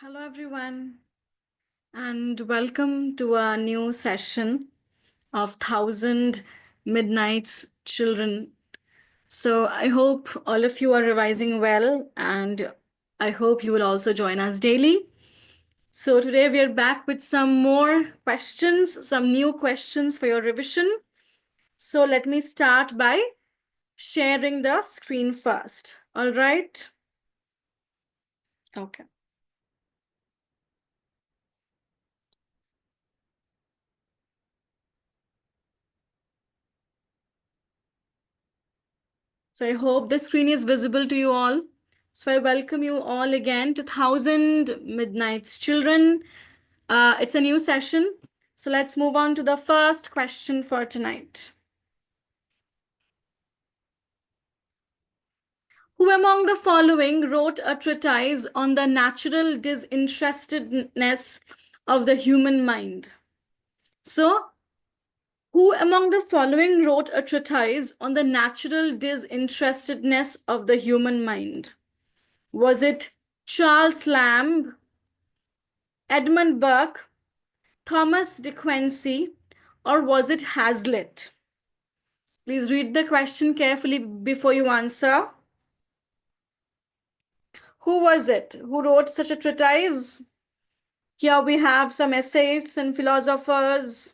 Hello, everyone, and welcome to a new session of Thousand Midnights Children. So, I hope all of you are revising well, and I hope you will also join us daily. So, today we are back with some more questions, some new questions for your revision. So, let me start by sharing the screen first. All right? Okay. So I hope the screen is visible to you all. So I welcome you all again to Thousand Midnights Children. It's a new session. So let's move on to the first question for tonight. Who among the following wrote a treatise on the natural disinterestedness of the human mind? So, who among the following wrote a treatise on the natural disinterestedness of the human mind? Was it Charles Lamb, Edmund Burke, Thomas De Quincey, or was it Hazlitt? Please read the question carefully before you answer. Who was it who wrote such a treatise? Here we have some essayists and philosophers.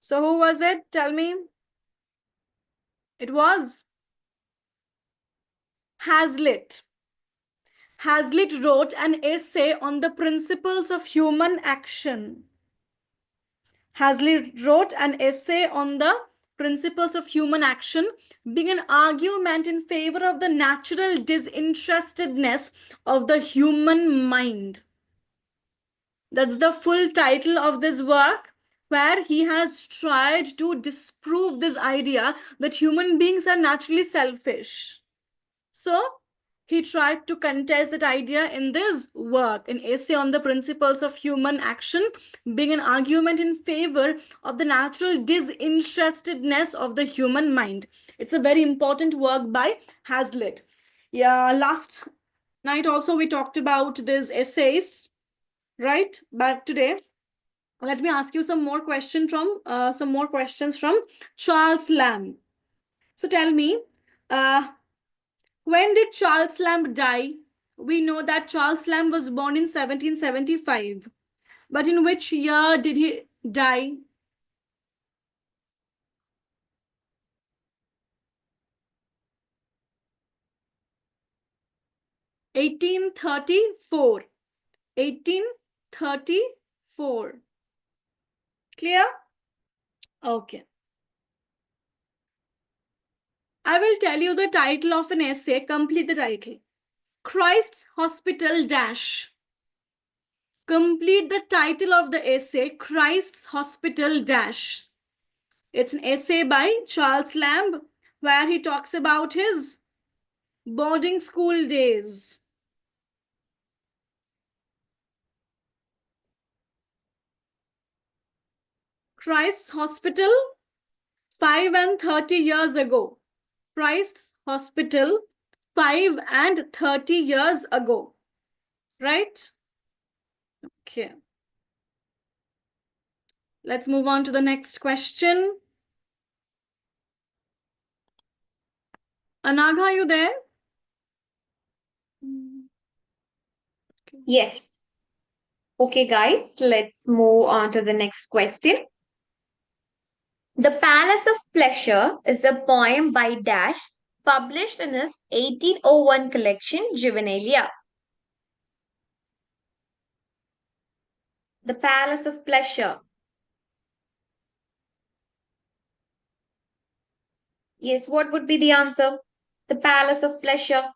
So who was it? Tell me. It was Hazlitt. Hazlitt wrote an essay on the principles of human action. Hazlitt wrote an essay on the principles of human action, being an argument in favor of the natural disinterestedness of the human mind. That's the full title of this work, where he has tried to disprove this idea that human beings are naturally selfish. So, he tried to contest that idea in this work, an essay on the principles of human action, being an argument in favor of the natural disinterestedness of the human mind. It's a very important work by Hazlitt. Yeah, last night also we talked about these essayists, right? But today, let me ask you some more questions from Charles Lamb. So tell me, when did Charles Lamb die? We know that Charles Lamb was born in 1775. But in which year did he die? (1834). 1834. Clear? Okay. I will tell you the title of an essay. Complete the title. Christ's Hospital Dash. Complete the title of the essay, Christ's Hospital Dash. It's an essay by Charles Lamb where he talks about his boarding school days. Christ's Hospital, 5 and 30 years ago. Christ's Hospital, 5 and 30 years ago. Right? Okay. Let's move on to the next question. Anagha, are you there? Yes. Okay, guys, let's move on to the next question. The Palace of Pleasure is a poem by Dash, published in his 1801 collection, Juvenilia. The Palace of Pleasure. Yes, what would be the answer? The Palace of Pleasure.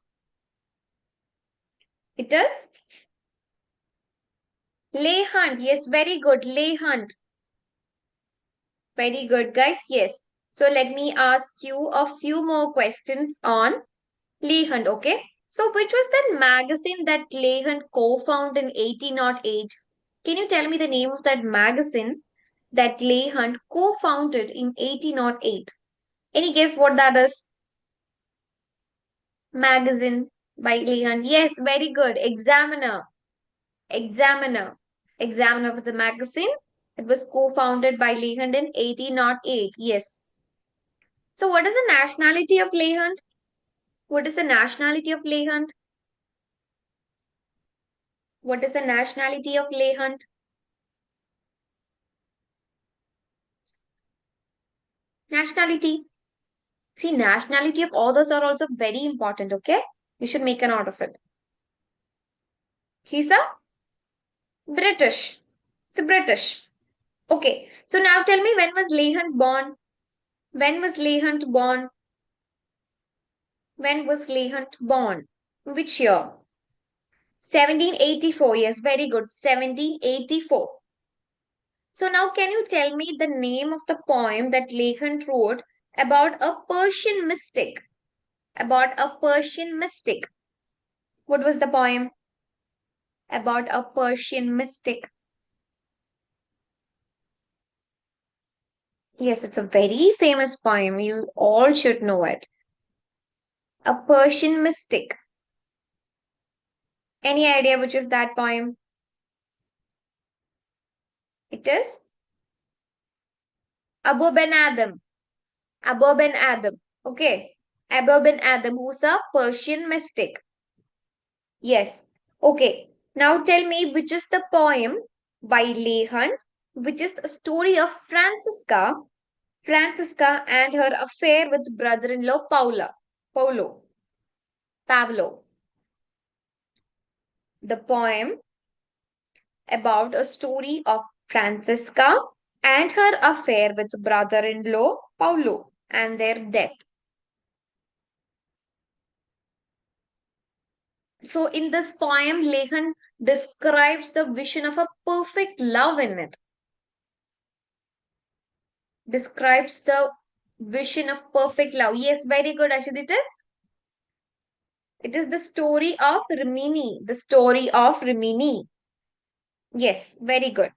It is Leigh Hunt. Yes, very good. Leigh Hunt. Very good, guys. Yes. So let me ask you a few more questions on Leigh Hunt, okay? So which was that magazine that Leigh Hunt co-founded in 1808? Can you tell me the name of that magazine that Leigh Hunt co-founded in 1808? Any guess what that is? Magazine. By Leigh Hunt. Yes, very good. Examiner. Examiner. Examiner was the magazine. It was co-founded by Leigh Hunt in 1808. Yes. So what is the nationality of Leigh Hunt? What is the nationality of Leigh Hunt? What is the nationality of Leigh Hunt? Nationality. See, nationality of authors are also very important, okay? You should make a note of it. He's a British. It's a British. Okay. So now tell me, when was Leigh Hunt born? When was Leigh Hunt born? When was Leigh Hunt born? Which year? 1784. Yes, very good. 1784. So now can you tell me the name of the poem that Leigh Hunt wrote about a Persian mystic? About a Persian mystic. What was the poem? About a Persian mystic. Yes, it's a very famous poem. You all should know it. A Persian mystic. Any idea which is that poem? It is Abu Ben Adam. Abu Ben Adam. Okay. Abu Ben Adam, who's a Persian mystic. Yes. Okay. Now tell me which is the poem by Leigh Hunt, which is the story of Francisca and her affair with brother-in-law Pablo. The poem about a story of Francisca and her affair with brother-in-law Paulo and their death. So in this poem, Leigh Hunt describes the vision of a perfect love in it. Describes the vision of perfect love. Yes, very good, Ashwin. It is. It is the story of Rimini. The story of Rimini. Yes, very good.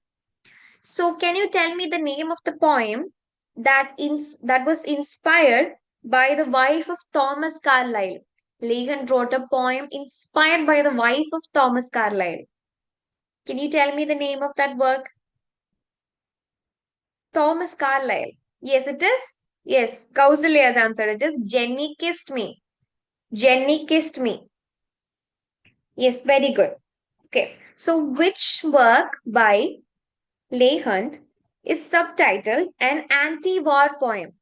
So, can you tell me the name of the poem that was inspired by the wife of Thomas Carlyle? Leigh Hunt wrote a poem inspired by the wife of Thomas Carlyle. Can you tell me the name of that work? Thomas Carlyle. Yes, it is. Yes, Kausalya's answer. It is Jenny Kissed Me. Jenny Kissed Me. Yes, very good. Okay. So, which work by Leigh Hunt is subtitled An Anti-War Poem?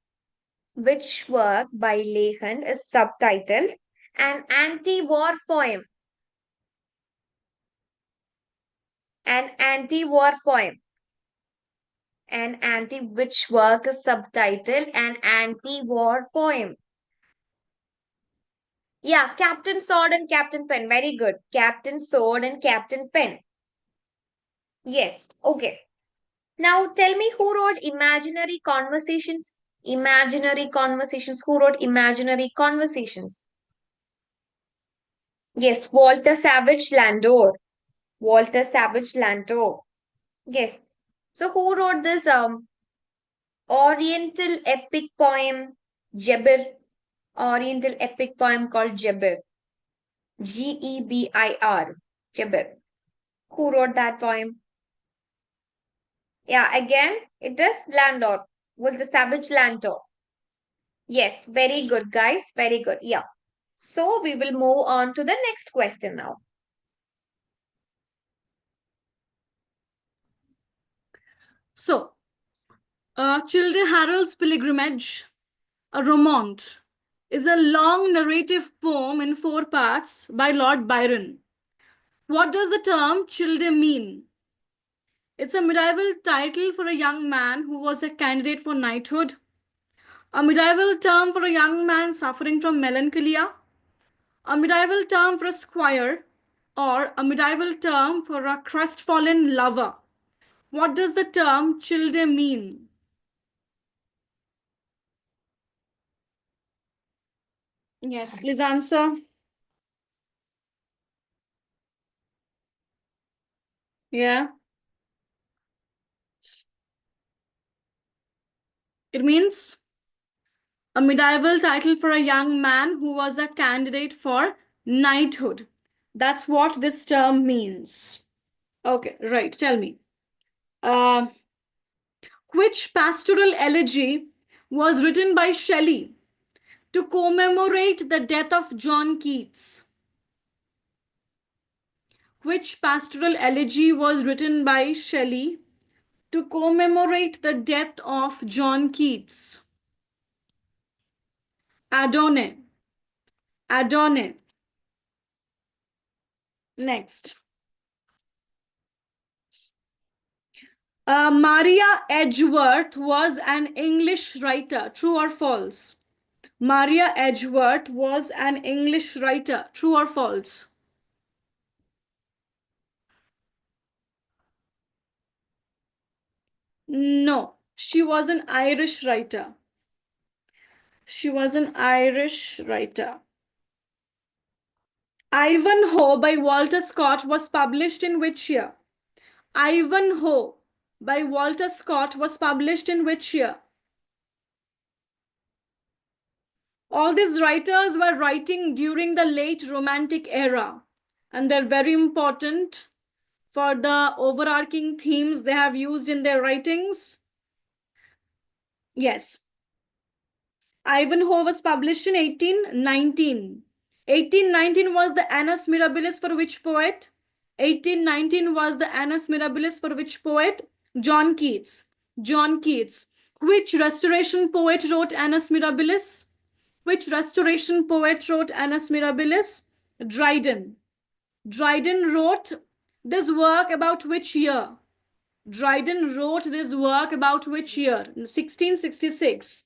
Which work by Leigh Hunt is subtitled An Anti-War Poem? An anti-war poem. Which work is subtitled An Anti-War Poem? Yeah, Captain Sword and Captain Pen. Very good. Captain Sword and Captain Pen. Yes. Okay. Now tell me, who wrote Imaginary Conversations? Imaginary Conversations. Who wrote Imaginary Conversations? Yes, Walter Savage Landor. Walter Savage Landor. Yes. So who wrote this Oriental epic poem Gebir? Oriental epic poem called Gebir. Gebir. Gebir. Who wrote that poem? Yeah, again, it is Landor. Was the Savage Landor. Yes, very good, guys. Very good. Yeah. So we will move on to the next question now. So, Childe Harold's Pilgrimage, a Romaunt, is a long narrative poem in 4 parts by Lord Byron. What does the term Childe mean? It's a medieval title for a young man who was a candidate for knighthood, a medieval term for a young man suffering from melancholia, a medieval term for a squire, or a medieval term for a crestfallen lover. What does the term Childe mean? Yes, please answer. Yeah, it means a medieval title for a young man who was a candidate for Knighthood. That's what this term means. Okay, right. Tell me. Uh, which pastoral elegy was written by Shelley to commemorate the death of John Keats? Which pastoral elegy was written by Shelley to commemorate the death of John Keats? Adonai. Adonai. Next. Maria Edgeworth was an English writer. True or false? Maria Edgeworth was an English writer. True or false? No, she was an Irish writer. She was an Irish writer. Ivanhoe by Walter Scott was published in which year? Ivanhoe by Walter Scott was published in which year? All these writers were writing during the late Romantic era, and they're very important for the overarching themes they have used in their writings. Yes, Ivanhoe was published in 1819. 1819 was the Annus Mirabilis for which poet? 1819 was the Annus Mirabilis for which poet? John Keats. John Keats. Which Restoration poet wrote Annus Mirabilis? Which Restoration poet wrote Annus Mirabilis? Dryden. Dryden wrote this work about which year? Dryden wrote this work about which year? 1666.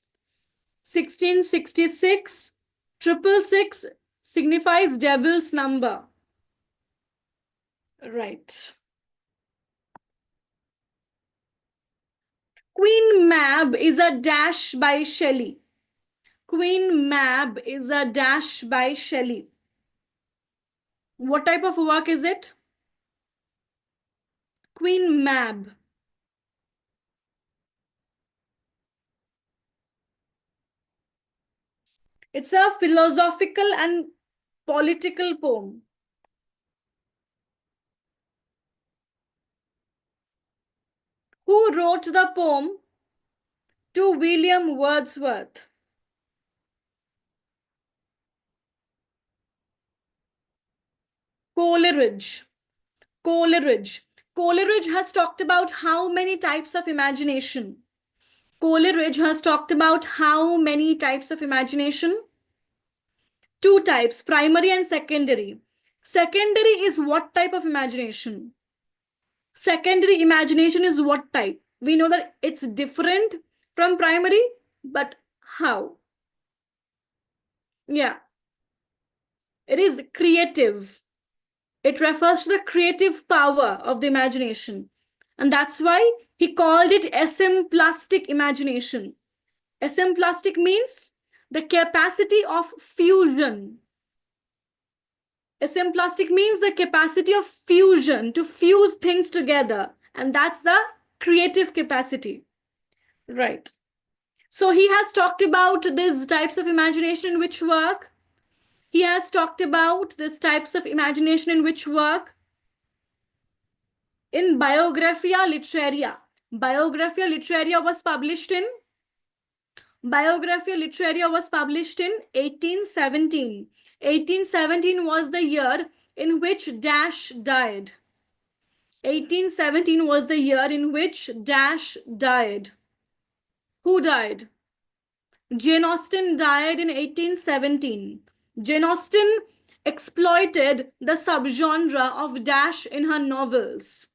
1666. 666 signifies devil's number. Right. Queen Mab is a dash by Shelley. Queen Mab is a dash by Shelley. What type of work is it? Queen Mab. It's a philosophical and political poem. Who wrote the poem to William Wordsworth? Coleridge. Coleridge. Coleridge has talked about how many types of imagination? Coleridge has talked about how many types of imagination? Two types, primary and secondary. Secondary is what type of imagination? Secondary imagination is what type? We know that it's different from primary, but how? Yeah, it is creative. It refers to the creative power of the imagination. And that's why he called it esemplastic imagination. Esemplastic means the capacity of fusion. Esemplastic means the capacity of fusion, to fuse things together. And that's the creative capacity. Right. So he has talked about these types of imagination in which work? He has talked about these types of imagination in which work? In Biographia Literaria. Biographia Literaria was published in 1817. 1817 was the year in which Dash died. 1817 was the year in which Dash died. Who died? Jane Austen died in 1817. Jane Austen exploited the subgenre of Dash in her novels.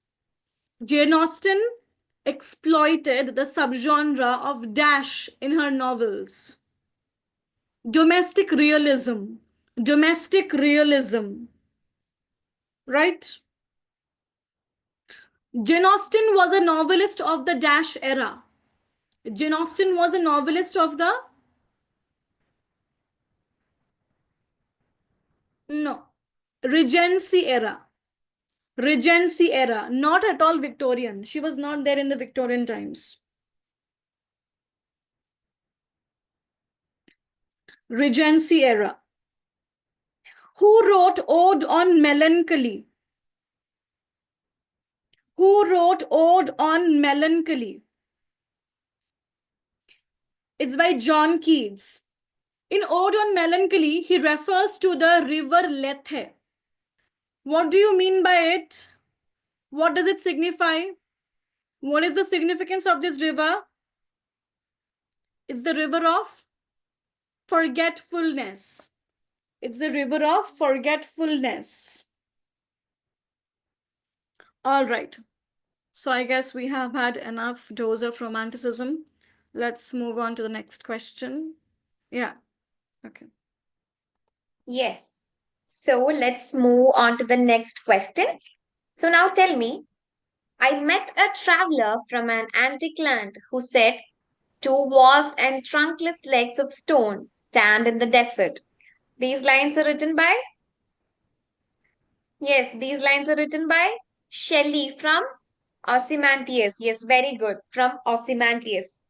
Jane Austen exploited the subgenre of Dash in her novels. Domestic realism. Domestic realism. Right? Jane Austen was a novelist of the Dash era. Jane Austen was a novelist of the... No. Regency era. Regency era. Not at all Victorian. She was not there in the Victorian times. Regency era. Who wrote Ode on Melancholy? Who wrote Ode on Melancholy? It's by John Keats. In Ode on Melancholy, he refers to the river Lethe. What do you mean by it? What does it signify? What is the significance of this river? It's the river of forgetfulness. It's the river of forgetfulness. All right. So I guess we have had enough dose of romanticism. Let's move on to the next question. Yeah. Okay. Yes. So let's move on to the next question. So now tell me, I met a traveler from an antique land who said, two vast and trunkless legs of stone stand in the desert. These lines are written by? Yes, these lines are written by Shelley from Ozymandias. Yes, very good. From Ozymandias.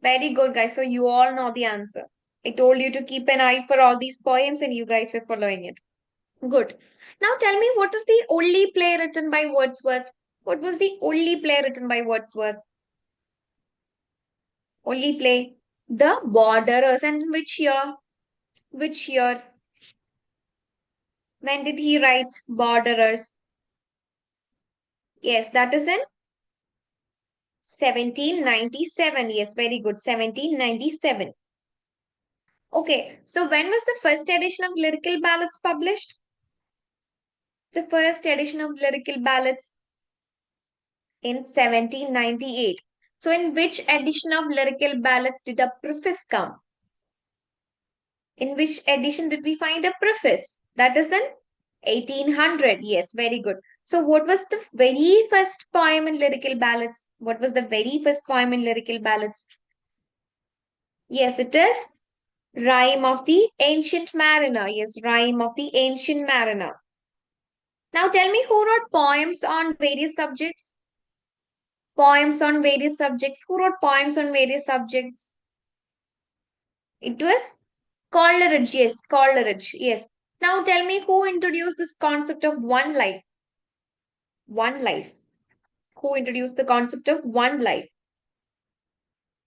Very good, guys. So you all know the answer. I told you to keep an eye for all these poems and you guys were following it. Good. Now tell me, what is the only play written by Wordsworth? What was the only play written by Wordsworth? Only play. The Borderers. And which year? Which year? When did he write Borderers? Yes, that is in 1797. Yes, very good. 1797. Okay, so when was the first edition of Lyrical Ballads published? The first edition of Lyrical Ballads in 1798. So, in which edition of Lyrical Ballads did a preface come? In which edition did we find a preface? That is in 1800. Yes, very good. So, what was the very first poem in Lyrical Ballads? What was the very first poem in Lyrical Ballads? Yes, it is Rhyme of the Ancient Mariner. Yes, Rhyme of the Ancient Mariner. Now tell me, who wrote poems on various subjects? Poems on various subjects. Who wrote poems on various subjects? It was Coleridge. Yes, Coleridge. Yes. Now tell me, who introduced this concept of one life? One life. Who introduced the concept of one life?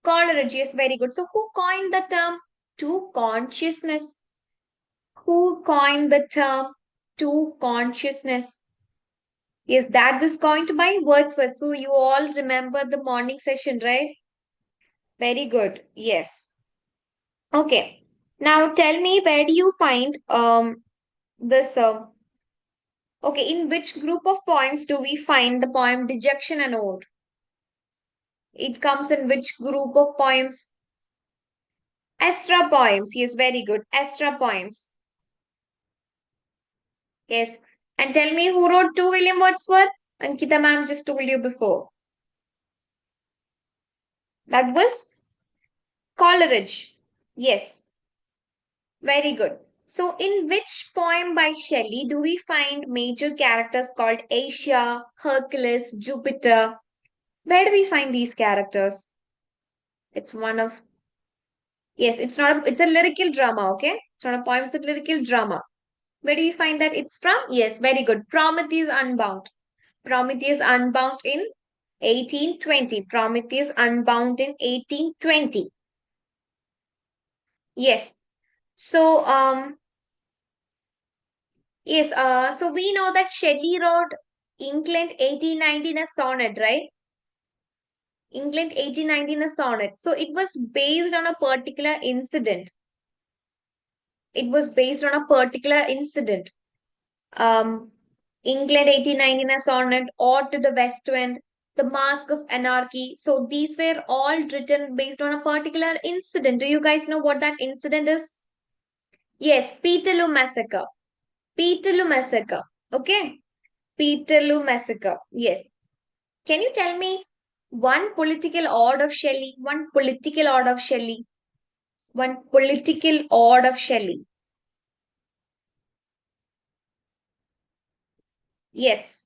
Coleridge. Yes, very good. So who coined the term two consciousness? Who coined the term two consciousness? Yes, that was coined by Wordsworth. So you all remember the morning session, right? Very good. Yes. Okay. Now tell me, where do you find this okay, in which group of poems do we find the poem Dejection and Ode? It comes in which group of poems? Astra poems. Yes, very good. Astra poems. Yes. And tell me, who wrote to William Wordsworth? Ankita ma'am just told you before. That was Coleridge. Yes. Very good. So, in which poem by Shelley do we find major characters called Asia, Hercules, Jupiter? Where do we find these characters? It's one of, yes, it's not a, it's a lyrical drama, okay? It's not a poem, it's a lyrical drama. Where do you find that it's from? Yes, very good. Prometheus Unbound. Prometheus Unbound in 1820. Prometheus Unbound in 1820. Yes. So, yes, so we know that Shelley wrote England 1819 a sonnet, right? England 1819 a sonnet. So it was based on a particular incident. It was based on a particular incident. Um, England 1819 a sonnet, Ode to the West Wind, The Mask of Anarchy. So these were all written based on a particular incident. Do you guys know what that incident is? Yes, Peterloo Massacre. Peterloo Massacre. Okay. Peterloo Massacre. Yes. Can you tell me one political ode of Shelley? One political ode of Shelley. One political ode of Shelley. Yes.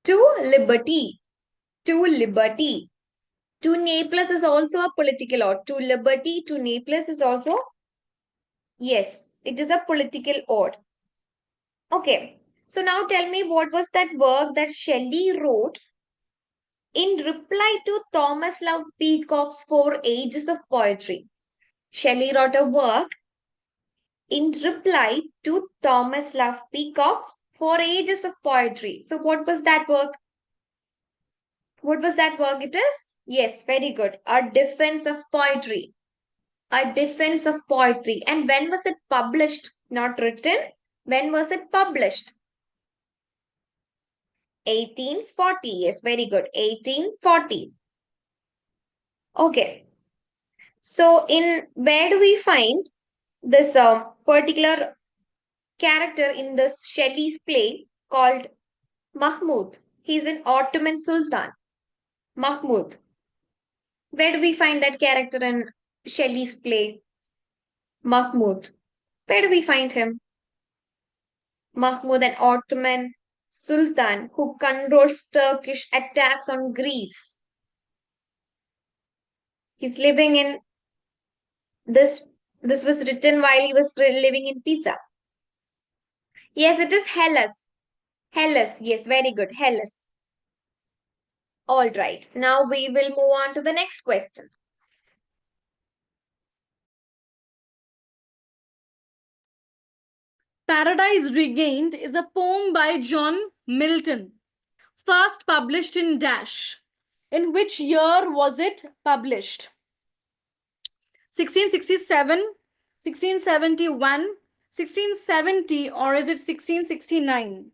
To liberty. To liberty. To Naples is also a political ode. To liberty, to Naples is also, yes, It is a political ode. Okay. So now tell me, what was that work that Shelley wrote in reply to Thomas Love Peacock's Four Ages of Poetry? Shelley wrote a work in reply to Thomas Love Peacock's Four Ages of Poetry. So what was that work? What was that work it is? Yes, very good. A Defense of Poetry. A Defense of Poetry. And when was it published? Not written. When was it published? 1840. Yes, very good. 1840. Okay. So in where do we find this particular character in this Shelley's play called Mahmud? He's an Ottoman Sultan. Mahmud. Where do we find that character in Shelley's play? Mahmud. Where do we find him? Mahmud, an Ottoman Sultan who controls Turkish attacks on Greece. He's living in this. This was written while he was living in Pisa. Yes, it is Hellas. Hellas. Yes, very good. Hellas. All right. Now we will move on to the next question. Paradise Regained is a poem by John Milton, first published in dash. In which year was it published? 1667, 1671, 1670, or is it 1669?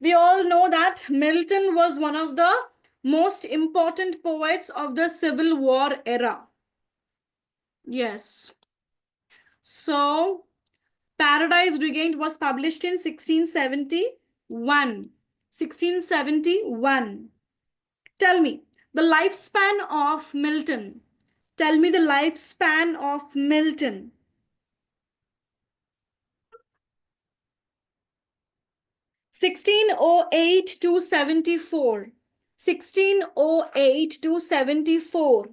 We all know that Milton was one of the most important poets of the Civil War era. Yes. So, Paradise Regained was published in 1671. 1671. Tell me the lifespan of Milton. Tell me the lifespan of Milton. 1608 to 74. 1608 to 74.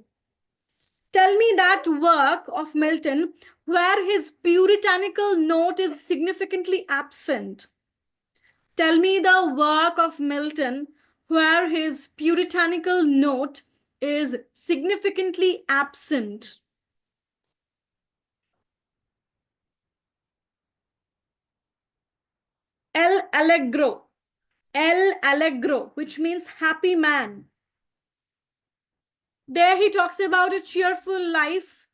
Tell me that work of Milton where his puritanical note is significantly absent. Tell me the work of Milton where his puritanical note is significantly absent. El Allegro. El Allegro, which means happy man. There he talks about a cheerful life,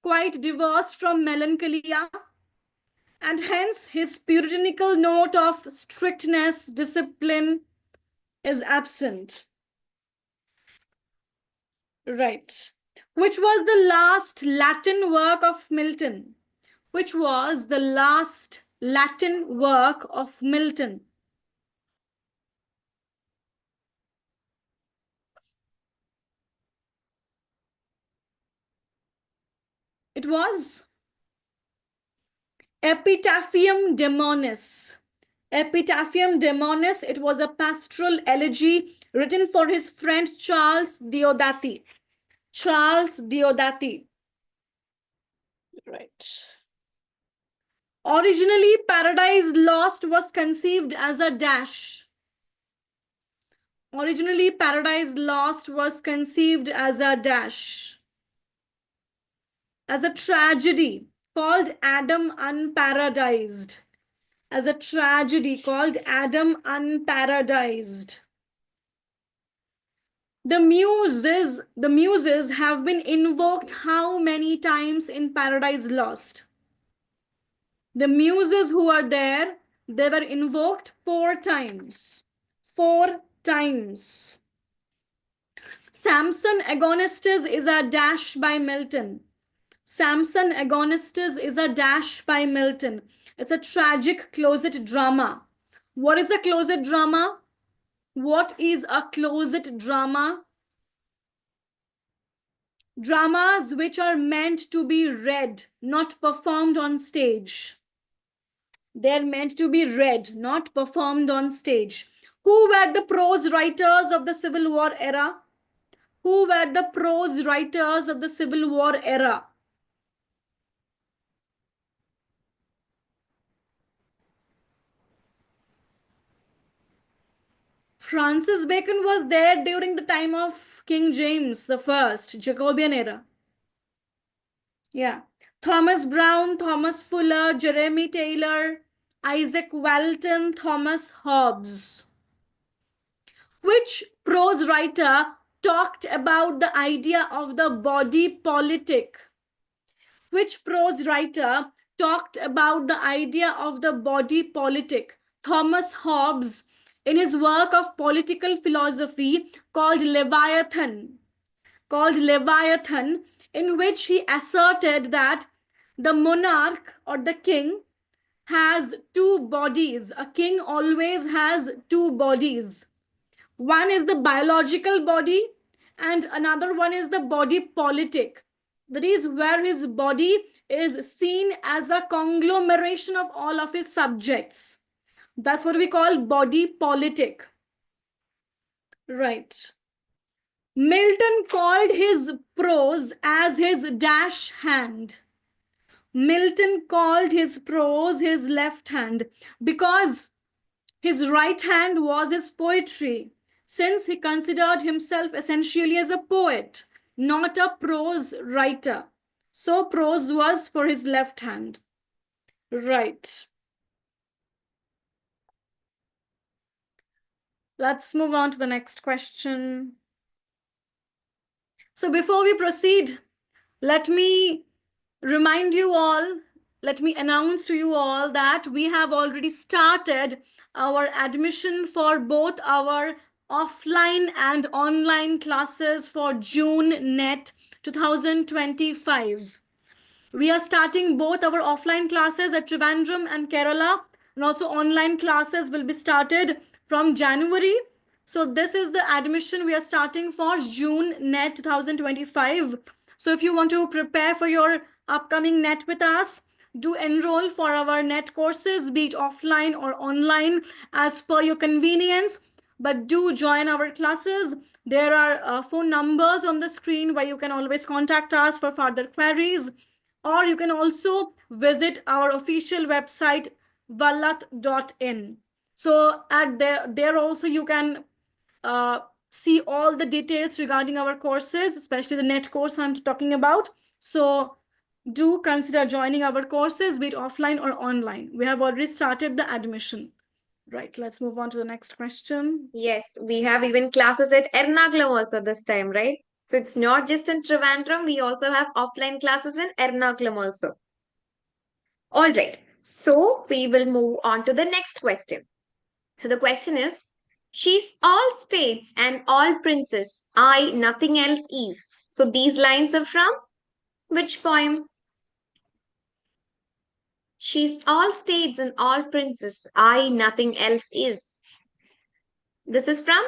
quite divorced from melancholia, and hence his puritanical note of strictness, discipline is absent. Right. Which was the last Latin work of Milton? Which was the last Latin work of Milton? It was Epitaphium Demonis. Epitaphium Demonis, it was a pastoral elegy written for his friend Charles Diodati. Charles Diodati. Right. Originally, Paradise Lost was conceived as a dash. Originally, Paradise Lost was conceived as a dash. As a tragedy called Adam Unparadised. As a tragedy called Adam Unparadised. The muses have been invoked how many times in Paradise Lost? The muses who are there, they were invoked 4 times. 4 times. Samson Agonistes is a dash by Milton. Samson Agonistes is a dash by Milton. It's a tragic closet drama. What is a closet drama? What is a closet drama? Dramas which are meant to be read, not performed on stage. They're meant to be read, not performed on stage. Who were the prose writers of the Civil War era? Who were the prose writers of the Civil War era? Francis Bacon was there during the time of King James the First, Jacobean era. Yeah. Thomas Brown, Thomas Fuller, Jeremy Taylor, Isaac Walton, Thomas Hobbes. Which prose writer talked about the idea of the body politic? Which prose writer talked about the idea of the body politic? Thomas Hobbes, in his work of political philosophy called Leviathan, in which he asserted that the monarch or the king has two bodies. A king always has two bodies. One is the biological body, and another one is the body politic. That is where his body is seen as a conglomeration of all of his subjects. That's what we call body politic. Right. Milton called his prose as his dash hand. Milton called his prose his left hand because his right hand was his poetry, since he considered himself essentially as a poet, not a prose writer. So prose was for his left hand. Right. Let's move on to the next question. So before we proceed, let me remind you all, let me announce to you all that we have already started our admission for both our offline and online classes for June NET 2025. We are starting both our offline classes at Trivandrum and Kerala, and also online classes will be started from January. So this is the admission we are starting for June NET 2025. So if you want to prepare for your upcoming NET with us, do enroll for our NET courses, be it offline or online, as per your convenience. But do join our classes. There are phone numbers on the screen where you can always contact us for further queries, or you can also visit our official website vallath.in. So at there also you can see all the details regarding our courses, especially the NET course I'm talking about. So do consider joining our courses, be it offline or online. We have already started the admission. Right, let's move on to the next question. Yes, we have even classes at Ernakulam also this time, right? So it's not just in Trivandrum, we also have offline classes in Ernakulam also. All right, so we will move on to the next question. So the question is, she's all states and all princess, I nothing else is. So these lines are from which poem? She's all states and all princess, I nothing else is. This is from,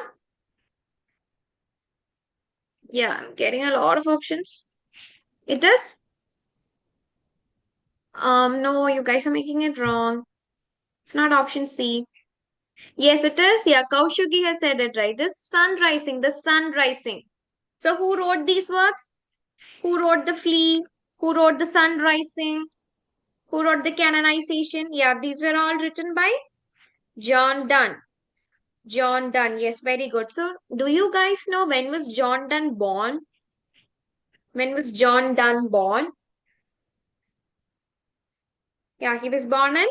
yeah, I'm getting a lot of options. It is, no, you guys are making it wrong. It's not option C. Yes, it is. Yeah, Kaushiki has said it right. The sun rising, the sun rising. So who wrote these works? Who wrote the flea? Who wrote the sun rising? Who wrote the canonization? Yeah, these were all written by John Donne. John Donne. Yes, very good. So, do you guys know when was John Donne born? When was John Donne born? Yeah, he was born in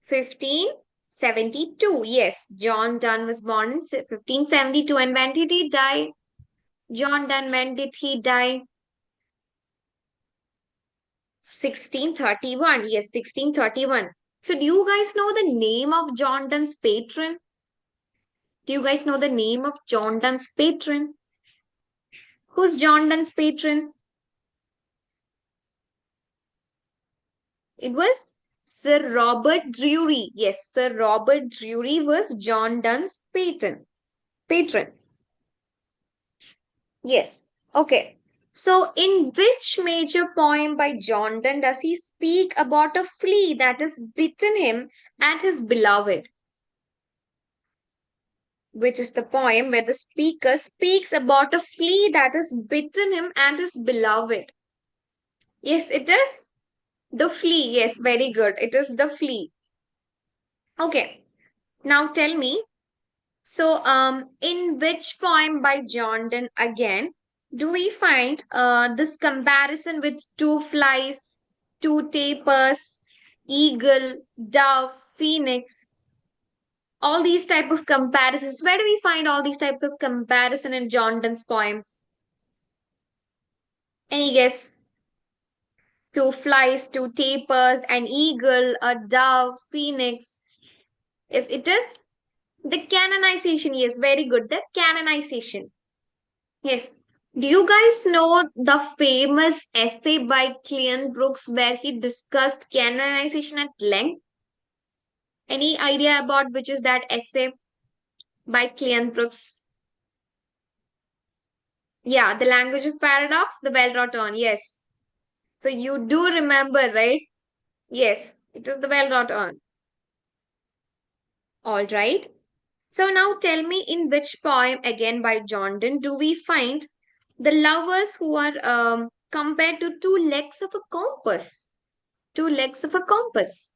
1572. Yes, John Donne was born in 1572. And when did he die? John Donne, when did he die? 1631. Yes, 1631. So, do you guys know the name of John Donne's patron? Do you guys know the name of John Donne's patron? Who's John Donne's patron? It was Sir Robert Drury. Yes, Sir Robert Drury was John Donne's patron. Patron. Yes. Okay. So, in which major poem by John Donne does he speak about a flea that has bitten him and his beloved? Which is the poem where the speaker speaks about a flea that has bitten him and his beloved? Yes, it is the flea. Yes, very good. It is the flea. Okay. Now tell me, So, in which poem by John Donne again do we find this comparison with two flies, two tapers, eagle, dove, phoenix, all these type of comparisons? Where do we find all these types of comparison in John Donne's poems? Any guess? Two flies, two tapers, an eagle, a dove, phoenix. Yes, it is the canonization. Yes, very good. The canonization. Yes. Do you guys know the famous essay by Cleon Brooks where he discussed canonization at length? Any idea about which is that essay by Cleon Brooks? Yeah, The Language of Paradox, The Well Wrought On. Yes. So you do remember, right? Yes, it is The Well Wrought On. All right. So now tell me, in which poem again by John Donne do we find the lovers who are compared to two legs of a compass? Two legs of a compass.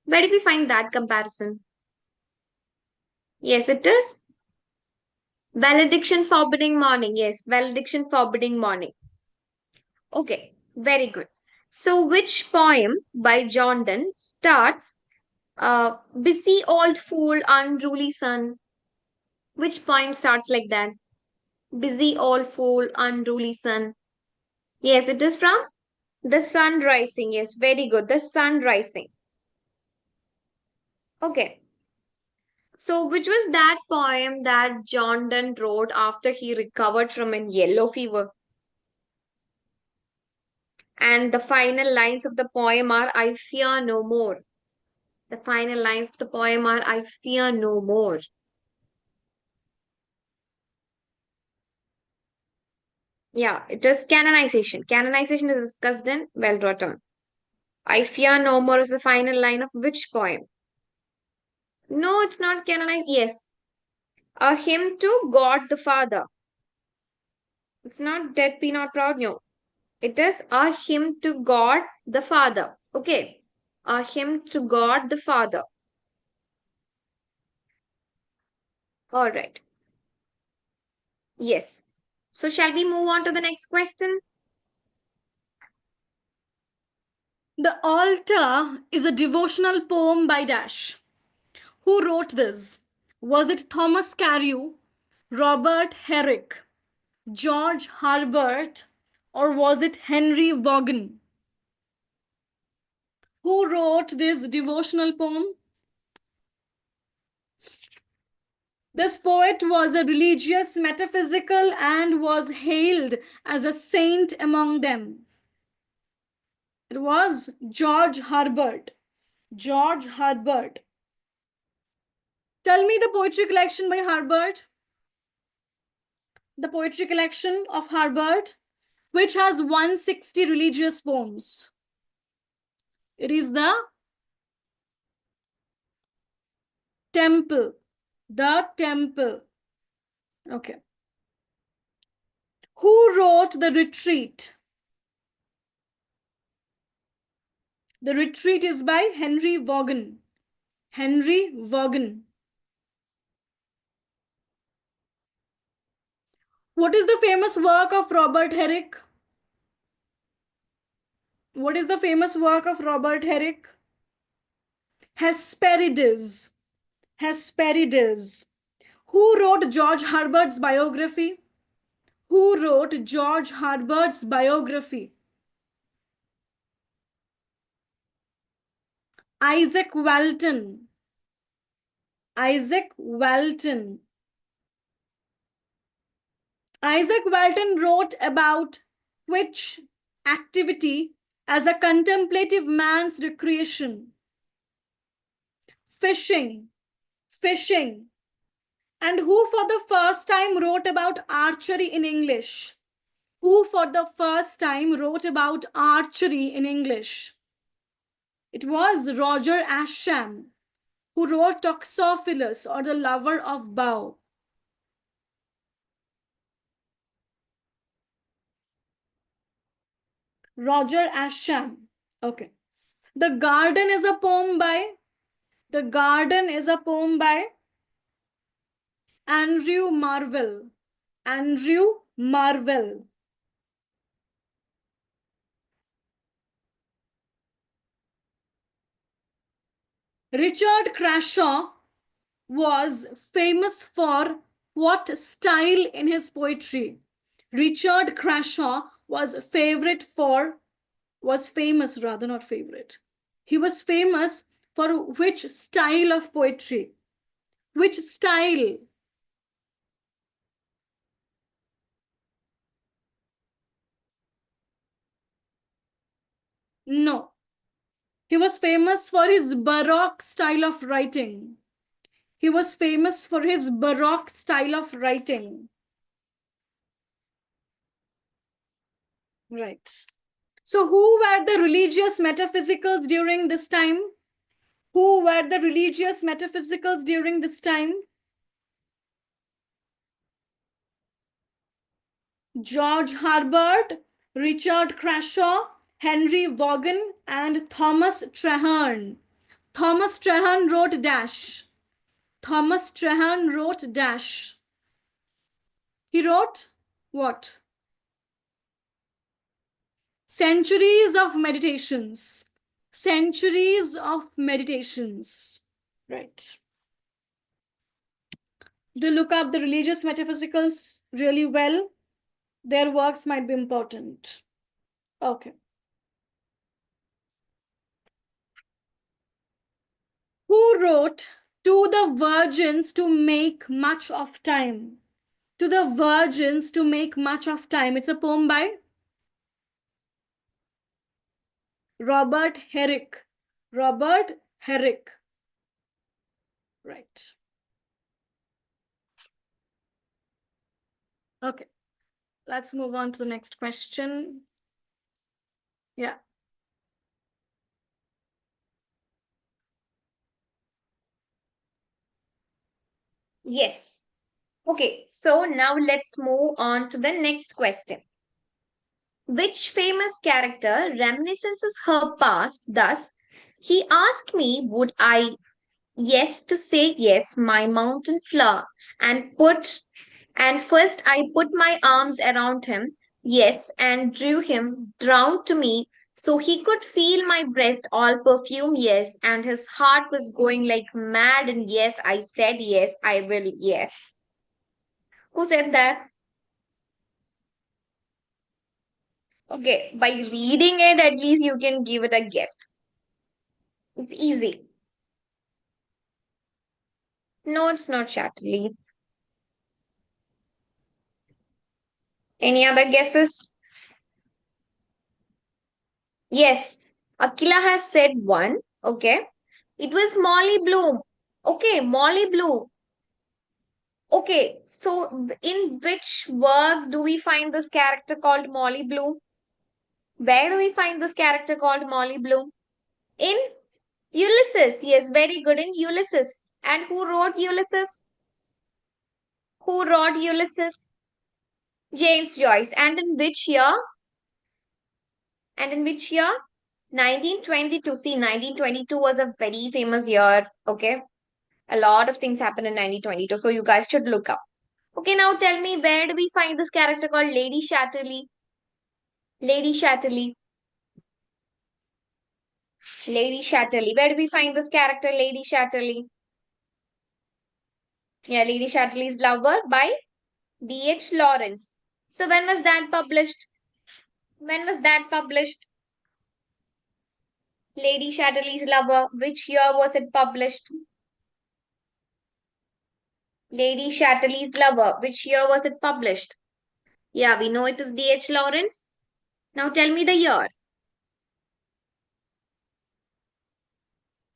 Where do we find that comparison? Yes, it is valediction forbidding morning. Yes, valediction forbidding morning. Okay, very good. So, which poem by John Donne starts busy old fool, unruly son? Which poem starts like that? Busy old fool, unruly son. Yes, it is from The Sun Rising. Yes, very good. The Sun Rising. Okay. So, which was that poem that John Donne wrote after he recovered from an yellow fever? And the final lines of the poem are I fear no more. The final lines of the poem are I fear no more. Yeah, it is canonization. Canonization is discussed in Well Wrought On. I fear no more is the final line of which poem? No, it's not canonized. Yes, a hymn to God the Father. It's not Dead Be Not Proud. No, it is a hymn to God the Father. Okay, a hymn to God the Father. All right. Yes. So, shall we move on to the next question? The Altar is a devotional poem by Dash. Who wrote this? Was it Thomas Carew, Robert Herrick, George Herbert, or was it Henry Vaughan? Who wrote this devotional poem? This poet was a religious metaphysical and was hailed as a saint among them. It was George Herbert. George Herbert. Tell me the poetry collection by Herbert. The poetry collection of Herbert, which has 160 religious poems. It is the Temple. The Temple. Okay. Who wrote The Retreat? The Retreat is by Henry Vaughan. Henry Vaughan. What is the famous work of Robert Herrick? What is the famous work of Robert Herrick? Hesperides. Hesperides. Who wrote George Herbert's biography? Who wrote George Herbert's biography? Isaac Walton. Isaac Walton. Isaac Walton wrote about which activity as a contemplative man's recreation? Fishing. Fishing. And who for the first time wrote about archery in English? Who for the first time wrote about archery in English? It was Roger Ascham, who wrote Toxophilus, or the Lover of Bow. Roger Ascham. Okay. The Garden is a poem by. The Garden is a poem by Andrew Marvell. Andrew Marvell. Richard Crashaw was famous for what style in his poetry? Richard Crashaw was famous rather, not favorite. He was famous for which style of poetry? Which style? No. He was famous for his Baroque style of writing. He was famous for his Baroque style of writing. Right. So, who were the religious metaphysicals during this time? Who were the religious metaphysicals during this time? George Herbert, Richard Crashaw, Henry Vaughan, and Thomas Traherne. Thomas Traherne wrote dash. Thomas Traherne wrote dash. He wrote what? Centuries of meditations. Centuries of meditations. Right. Do look up the religious metaphysicals really well. Their works might be important. Okay. Who wrote To the Virgins to Make Much of Time? To the Virgins to Make Much of Time. It's a poem by Robert Herrick. Robert Herrick. Right. Okay. Let's move on to the next question. Yeah. Yes. Okay, so now let's move on to the next question. Which famous character reminisces her past? Thus, he asked me, would I yes to say yes, my mountain flower, and first I put my arms around him, yes, and drew him down to me, so he could feel my breast all perfume, yes, and his heart was going like mad, and yes, I said yes, I will, yes. Who said that? Okay, by reading it, at least you can give it a guess. It's easy. No, it's not Chatterley. Any other guesses? Yes, Akila has said one. Okay. It was Molly Bloom. Okay, Molly Bloom. Okay, so in which work do we find this character called Molly Bloom? Where do we find this character called Molly Bloom? In Ulysses. Yes, very good. In Ulysses. And who wrote Ulysses? Who wrote Ulysses? James Joyce. And in which year? And in which year? 1922. See, 1922 was a very famous year. Okay. A lot of things happened in 1922. So you guys should look up. Okay, now tell me, where do we find this character called Lady Chatterley? Lady Chatterley. Lady Chatterley. Where do we find this character, Lady Chatterley? Yeah, Lady Chatterley's Lover by D.H. Lawrence. So when was that published? When was that published? Lady Chatterley's Lover. Which year was it published? Lady Chatterley's Lover. Which year was it published? Yeah, we know it is D.H. Lawrence. Now tell me the year.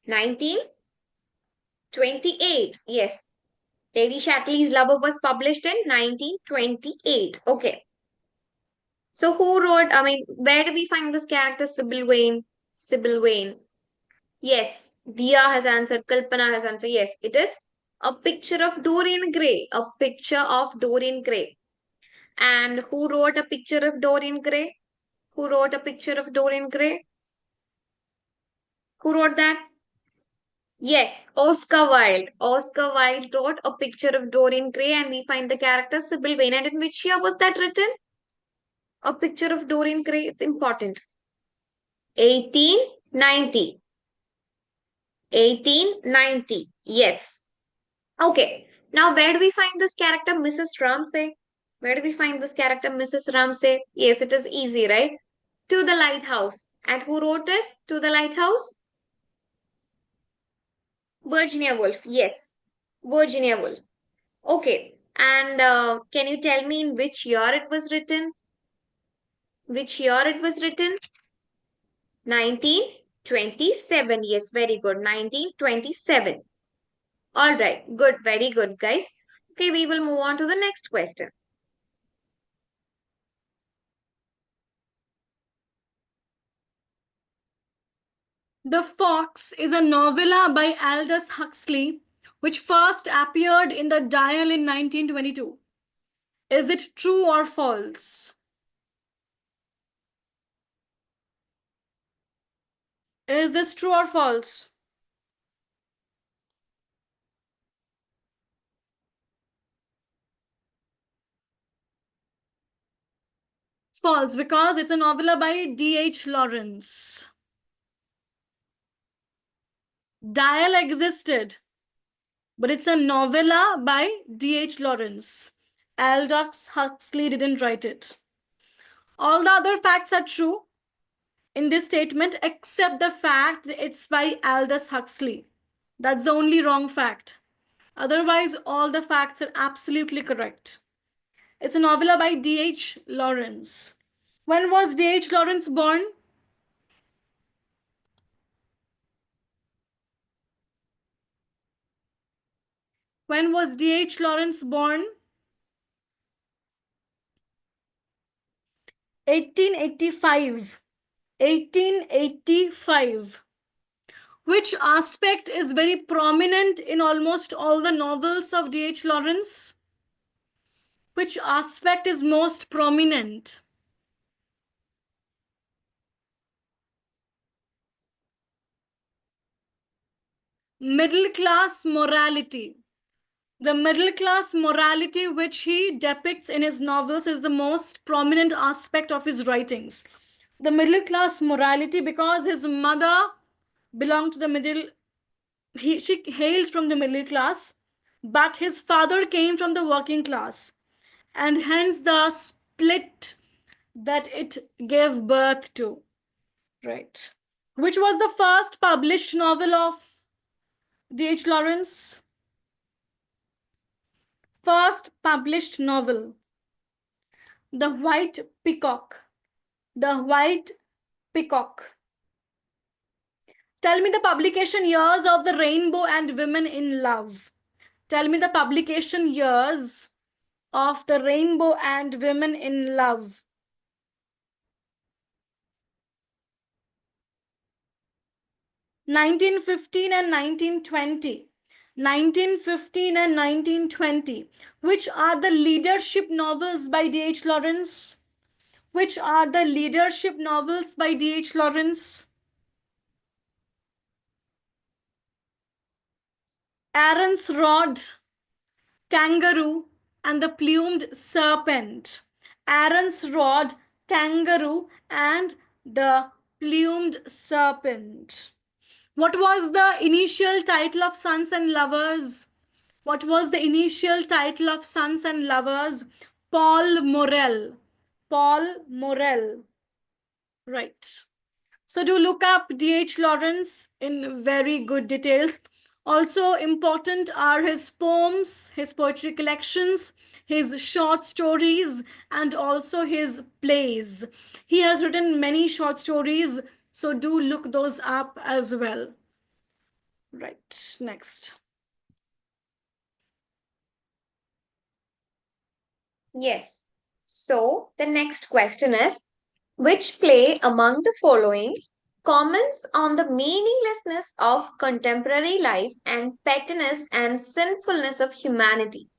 1928. Yes. Lady Chatterley's Lover was published in 1928. Okay. So who wrote, where do we find this character Sybil Wayne? Sybil Wayne. Yes. Dia has answered. Kalpana has answered. Yes. It is A Picture of Dorian Gray. A Picture of Dorian Gray. And who wrote A Picture of Dorian Gray? Who wrote A Picture of Dorian Gray? Who wrote that? Yes, Oscar Wilde. Oscar Wilde wrote A Picture of Dorian Gray, and we find the character Sybil Vane. And in which year was that written? A Picture of Dorian Gray. It's important. 1890. 1890. Yes. Okay. Now, where do we find this character, Mrs. Ramsay? Where do we find this character, Mrs. Ramsay? Yes, it is easy, right? To the Lighthouse. And who wrote it? To the Lighthouse? Virginia Woolf. Yes. Virginia Woolf. Okay. And can you tell me in which year it was written? Which year it was written? 1927. Yes, very good. 1927. All right. Good. Very good, guys. Okay, we will move on to the next question. The Fox is a novella by Aldous Huxley, which first appeared in the Dial in 1922. Is it true or false? Is this true or false? False, because it's a novella by D.H. Lawrence. Dial existed, but it's a novella by D.H. Lawrence. Aldous Huxley didn't write it. All the other facts are true in this statement except the fact that it's by Aldous Huxley. That's the only wrong fact. Otherwise, all the facts are absolutely correct. It's a novella by D.H. Lawrence. When was D.H. Lawrence born? When was D.H. Lawrence born? 1885. 1885. Which aspect is very prominent in almost all the novels of D.H. Lawrence? Which aspect is most prominent? Middle class morality. The middle class morality which he depicts in his novels is the most prominent aspect of his writings. The middle class morality, because his mother belonged to the middle, she hails from the middle class, but his father came from the working class, and hence the split that it gave birth to. Right. Which was the first published novel of D.H. Lawrence? First published novel. The White Peacock. The White Peacock. Tell me the publication years of The Rainbow and Women in Love. Tell me the publication years of The Rainbow and Women in Love. 1915 and 1920. 1915 and 1920. Which are the leadership novels by D.H. Lawrence? Which are the leadership novels by D.H. Lawrence? Aaron's Rod, Kangaroo, and the Plumed Serpent. Aaron's Rod, Kangaroo, and the Plumed Serpent. What was the initial title of Sons and Lovers? What was the initial title of Sons and Lovers? Paul Morel. Paul Morel. Right. So do look up D.H. Lawrence in very good details. Also important are his poems, his poetry collections, his short stories, and also his plays. He has written many short stories, so do look those up as well. Right, next. Yes. So the next question is, which play among the following comments on the meaninglessness of contemporary life and pettiness and sinfulness of humanity?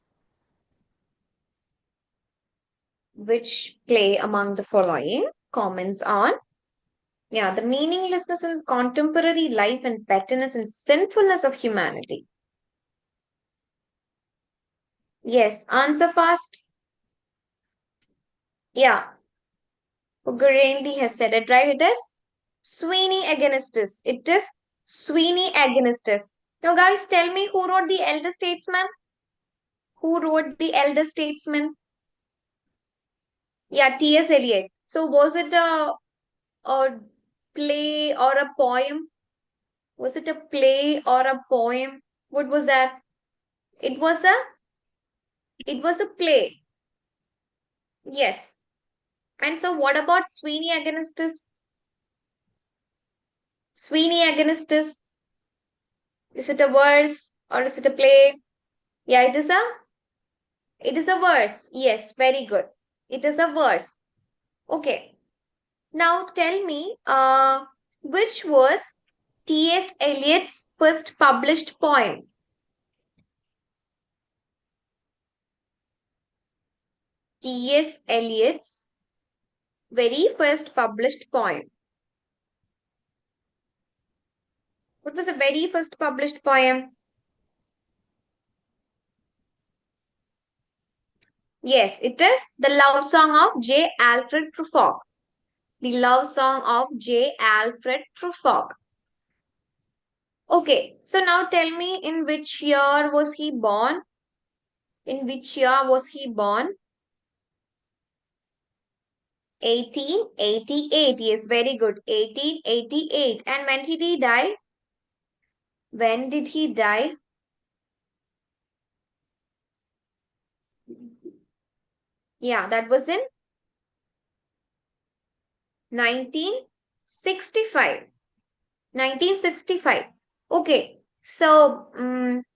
Which play among the following comments on Yeah, the meaninglessness in contemporary life and pettiness and sinfulness of humanity. Yes, answer fast. Yeah, Ugarendi has said it right. It is Sweeney Agonistus. It is Sweeney Agonistus. Now, guys, tell me who wrote The Elder Statesman? Who wrote The Elder Statesman? Yeah, T.S. Eliot. So, was it a play or a poem? Was it a play or a poem? What was that? It was a it was a play. Yes. And so, what about Sweeney Agonistus? Sweeney Agonistus. Is it a verse or is it a play? Yeah, it is a verse. Yes, very good. It is a verse. Okay. Now tell me, which was T.S. Eliot's first published poem? T.S. Eliot's very first published poem. What was the very first published poem? Yes, it is the love song of J. Alfred Prufrock. The love song of J. Alfred Prufrock. Okay, so now tell me, in which year was he born? In which year was he born? 1888. Yes, very good. 1888. And when did he die? When did he die? Yeah, that was in 1965. 1965. Okay. So,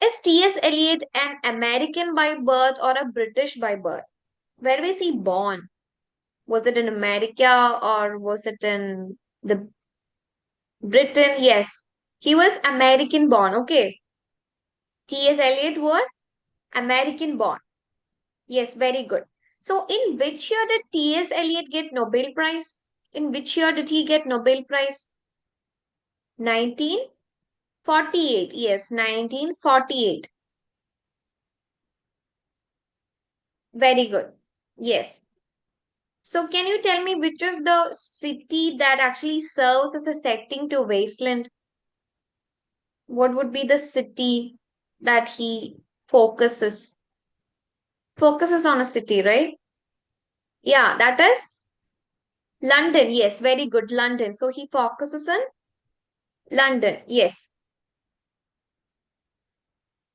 is T.S. Eliot an American by birth or a British by birth? Where was he born? Was it in America or was it in the Britain? Yes. He was American born. Okay. T.S. Eliot was American born. Yes, very good. So, in which year did T.S. Eliot get Nobel Prize? In which year did he get Nobel Prize? 1948. Yes, 1948. Very good. Yes. So, can you tell me which is the city that actually serves as a setting to Wasteland? What would be the city that he focuses? Focuses on a city, right? Yeah, that is London. Yes, very good. London. So he focuses on London. Yes.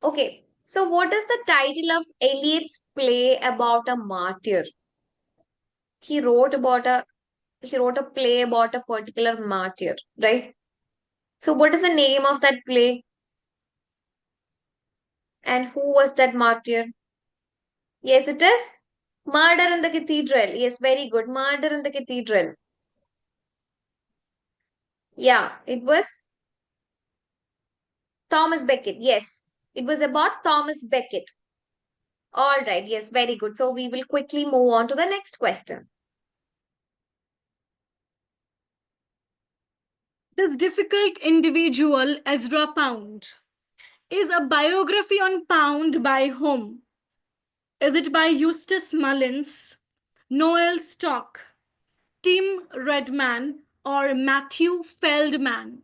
Okay. So what is the title of Eliot's play about a martyr? He wrote about a he wrote a play about a particular martyr, right? So what is the name of that play and who was that martyr? Yes, it is Murder in the Cathedral. Yes, very good. Murder in the Cathedral. Yeah, it was Thomas Becket. Yes, it was about Thomas Becket. All right. Yes, very good. So we will quickly move on to the next question. This difficult individual, Ezra Pound, is a biography on Pound by whom? Is it by Eustace Mullins, Noel Stock, Tim Redman, or Matthew Feldman?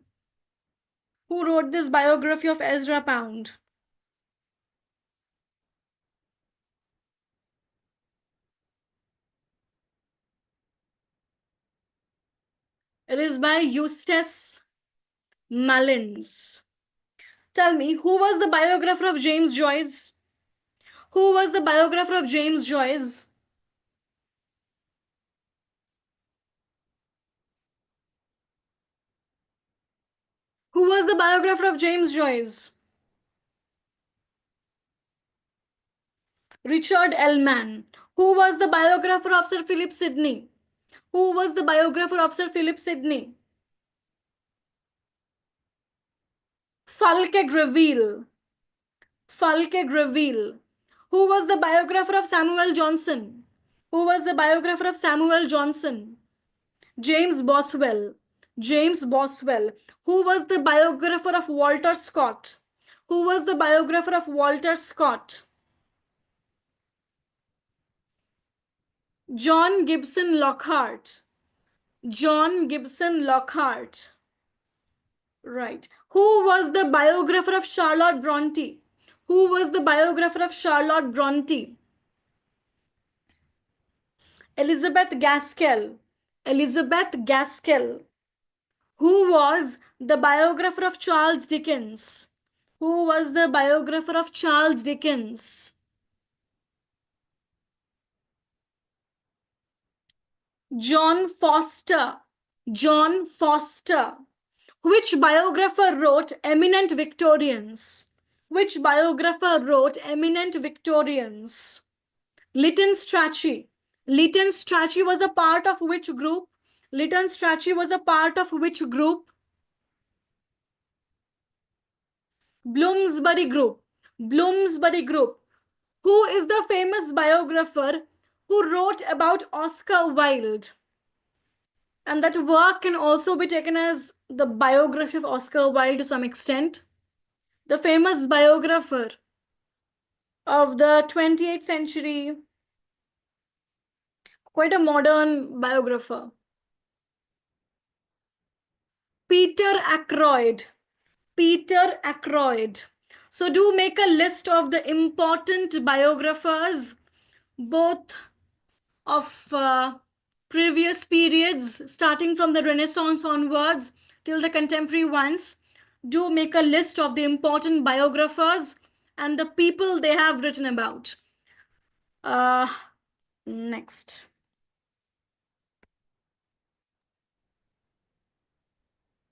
Who wrote this biography of Ezra Pound? It is by Eustace Mullins. Tell me, who was the biographer of James Joyce? Who was the biographer of James Joyce? Who was the biographer of James Joyce? Richard Ellman. Who was the biographer of Sir Philip Sidney? Who was the biographer of Sir Philip Sidney? Falke Greville. Falke Greville. Who was the biographer of Samuel Johnson? Who was the biographer of Samuel Johnson? James Boswell. James Boswell. Who was the biographer of Walter Scott? Who was the biographer of Walter Scott? John Gibson Lockhart. John Gibson Lockhart. Right. Who was the biographer of Charlotte Bronte? Who was the biographer of Charlotte Bronte? Elizabeth Gaskell. Elizabeth Gaskell. Who was the biographer of Charles Dickens? Who was the biographer of Charles Dickens? John Foster. John Foster. Which biographer wrote Eminent Victorians? Which biographer wrote Eminent Victorians? Lytton Strachey. Lytton Strachey was a part of which group? Lytton Strachey was a part of which group? Bloomsbury Group. Bloomsbury Group. Who is the famous biographer who wrote about Oscar Wilde? And that work can also be taken as the biography of Oscar Wilde to some extent. The famous biographer of the 28th century, quite a modern biographer. Peter Ackroyd. Peter Ackroyd. So do make a list of the important biographers, both of previous periods, starting from the Renaissance onwards till the contemporary ones. Do make a list of the important biographers and the people they have written about. Next.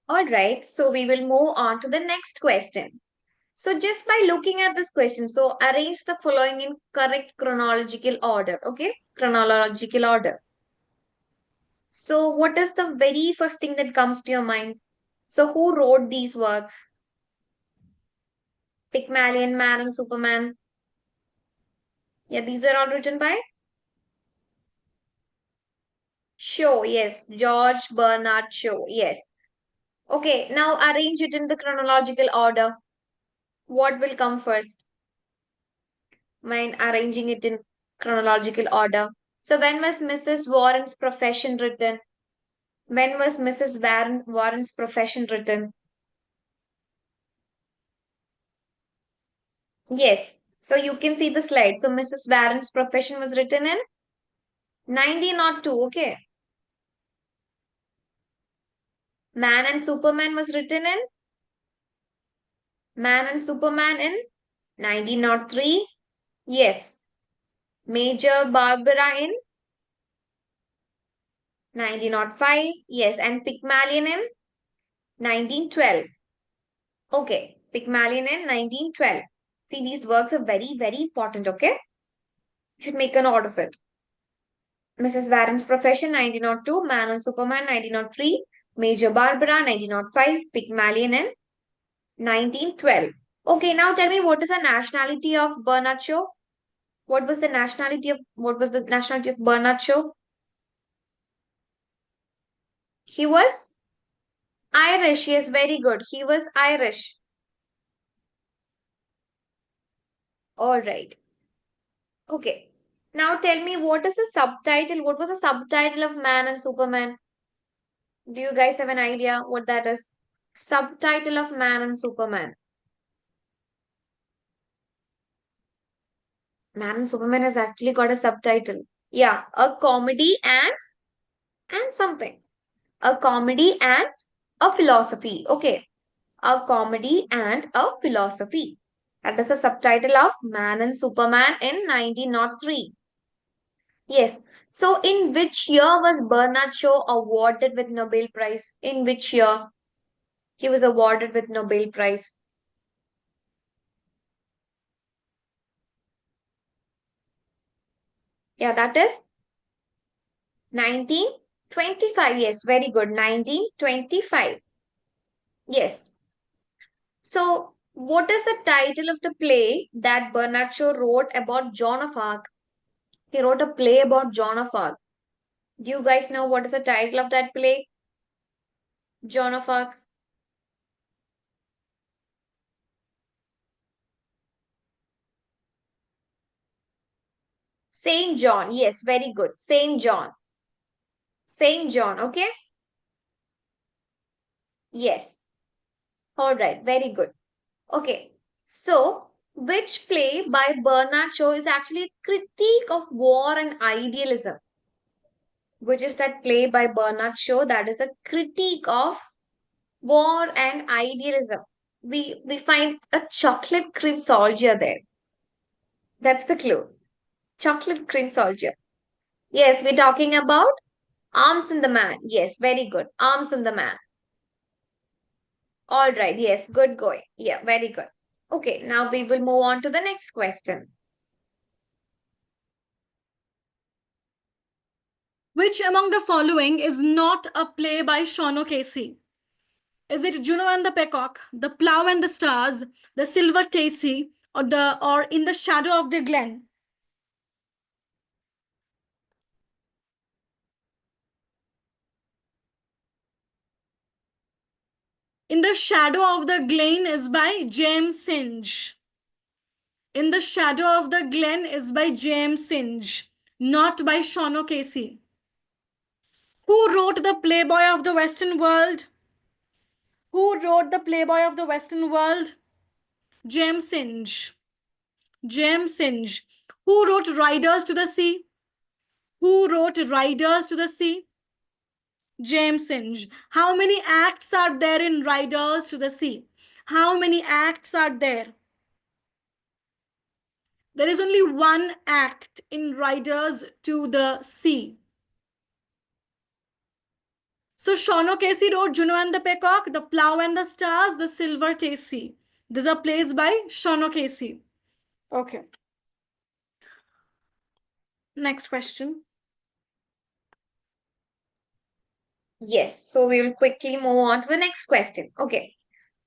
All right, so we will move on to the next question. So just by looking at this question, so arrange the following in correct chronological order, okay? Chronological order. So what is the very first thing that comes to your mind? So who wrote these works? Pygmalion Man and Superman. Yeah, these were all written by Shaw. Yes, George Bernard Shaw. Yes. Okay, now arrange it in the chronological order. What will come first? Mind arranging it in chronological order. So when was Mrs. Warren's profession written? When was Mrs. Warren's profession written? Yes. So you can see the slide. So Mrs. Warren's profession was written in 1902. Okay. Man and Superman was written in Man and Superman in 1903. Yes. Major Barbara in 1905. Yes. And Pygmalion in 1912. Okay. Pygmalion in 1912. See, these works are very, very important. Okay. You should make a note of it. Mrs. Warren's Profession 1902, Man and Superman 1903, Major Barbara 1905, Pygmalion in 1912. Okay, now tell me what is the nationality of Bernard Shaw? What was the nationality of Bernard Shaw? He was Irish. Yes, very good. He was Irish. All right. Okay. Now tell me what is the subtitle? What was the subtitle of Man and Superman? Do you guys have an idea what that is? Subtitle of Man and Superman. Man and Superman has actually got a subtitle. Yeah, a comedy and something. A comedy and a philosophy. Okay. A comedy and a philosophy. That is the subtitle of Man and Superman in 1903. Yes. So in which year was Bernard Shaw awarded with Nobel Prize? In which year he was awarded with Nobel Prize? Yeah, that is 1925. Yes, very good. 1925. Yes. So, what is the title of the play that Bernard Shaw wrote about Joan of Arc? He wrote a play about Joan of Arc. Do you guys know what is the title of that play? Joan of Arc. Saint John. Yes, very good. Saint John. Saint John. Okay. Yes. All right. Very good. Okay. So, which play by Bernard Shaw is actually a critique of war and idealism? Which is that play by Bernard Shaw that is a critique of war and idealism? We find a chocolate cream soldier there. That's the clue. Chocolate cream soldier. Yes, we're talking about Arms and the Man. Yes, very good. Arms and the Man. All right. Yes, good going. Yeah, very good. Okay, now we will move on to the next question. Which among the following is not a play by Sean O'Casey? Is it Juno and the Peacock, The Plough and the Stars, The Silver Tacy, or In the Shadow of the Glen? In the Shadow of the Glen is by James Synge. In the Shadow of the Glen is by James Synge, not by Sean O'Casey. Who wrote the Playboy of the Western World? Who wrote the Playboy of the Western World? James Synge. James Synge. Who wrote Riders to the Sea? Who wrote Riders to the Sea? James Synge. How many acts are there in Riders to the Sea? How many acts are there? There is only one act in Riders to the Sea. So Sean O'Casey wrote Juno and the Peacock, The Plough and the Stars, The Silver Tacy. These are plays by Sean O'Casey. Okay. Next question. Yes, so we will quickly move on to the next question. Okay.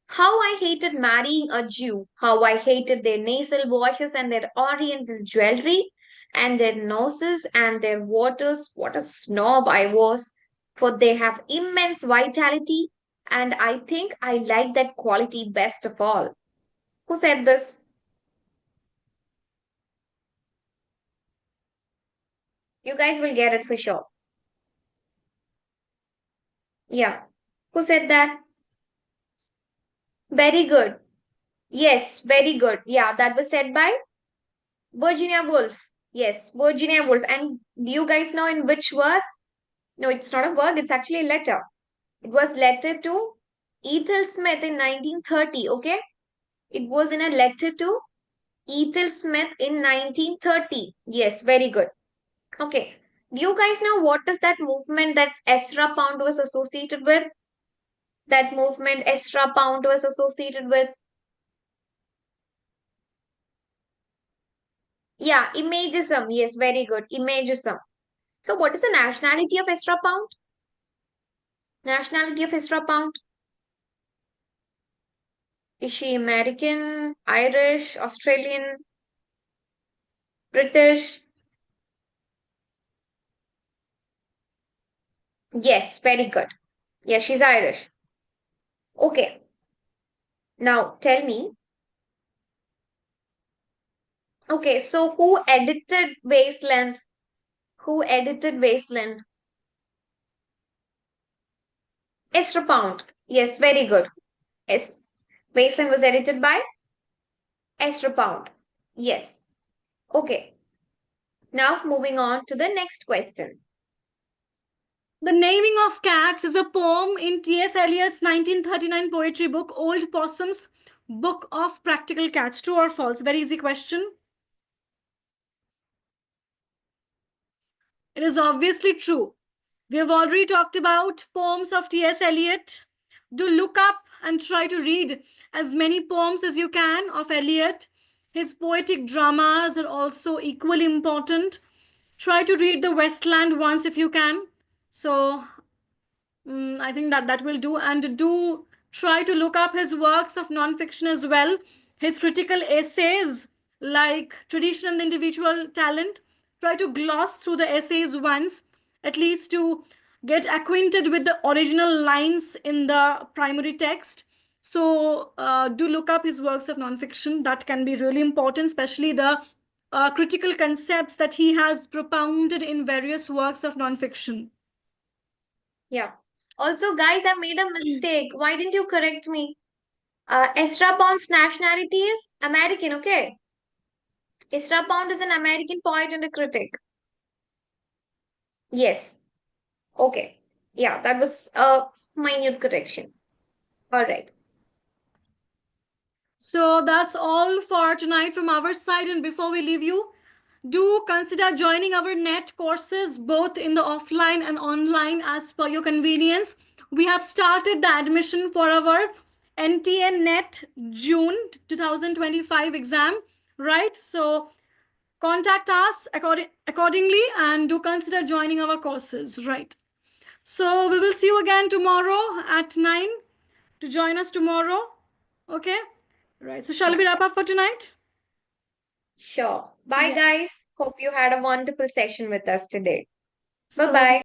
How I hated marrying a Jew, how I hated their nasal voices and their oriental jewelry and their noses and their waters. What a snob I was, for they have immense vitality, and I think I like that quality best of all. Who said this? You guys will get it for sure. Yeah. Who said that? Very good. Yes, very good. Yeah, that was said by Virginia Woolf. Yes, Virginia Woolf. And do you guys know in which work? No, it's not a work, it's actually a letter. It was letter to Ethel Smith in 1930, okay? It was in a letter to Ethel Smith in 1930. Yes, very good. Okay. Do you guys know what is that movement that Ezra Pound was associated with? That movement Ezra Pound was associated with? Yeah, Imagism. Yes, very good. Imagism. So, what is the nationality of Ezra Pound? Nationality of Ezra Pound? Is she American, Irish, Australian, British? Yes, very good. Yes, she's Irish. Okay, now tell me. Okay, so who edited Wasteland? Who edited Wasteland? Ezra Pound. Yes, very good. Yes, Wasteland was edited by Ezra Pound. Yes. Okay, now moving on to the next question. The Naming of Cats is a poem in T.S. Eliot's 1939 poetry book, Old Possum's Book of Practical Cats. True or false? Very easy question. It is obviously true. We have already talked about poems of T.S. Eliot. Do look up and try to read as many poems as you can of Eliot. His poetic dramas are also equally important. Try to read The Westland once if you can. So I think that will do. And do try to look up his works of non-fiction as well. His critical essays like Tradition and Individual Talent. Try to gloss through the essays once, at least to get acquainted with the original lines in the primary text. So do look up his works of nonfiction. That can be really important, especially the critical concepts that he has propounded in various works of nonfiction. Yeah. Also, guys, I made a mistake. Why didn't you correct me? Ezra Pound's nationality is American, okay? Ezra Pound is an American poet and a critic. Yes. Okay. Yeah, that was a minute correction. All right. So that's all for tonight from our side. And before we leave you, do consider joining our net courses both in the offline and online as per your convenience. We have started the admission for our NTN Net June 2025 exam, right? So contact us accordingly and do consider joining our courses, right? So we will see you again tomorrow at 9 to join us tomorrow. Okay? Right. So shall Yeah. we wrap up for tonight? Sure. Bye, Yeah. guys. Hope you had a wonderful session with us today. Bye So bye.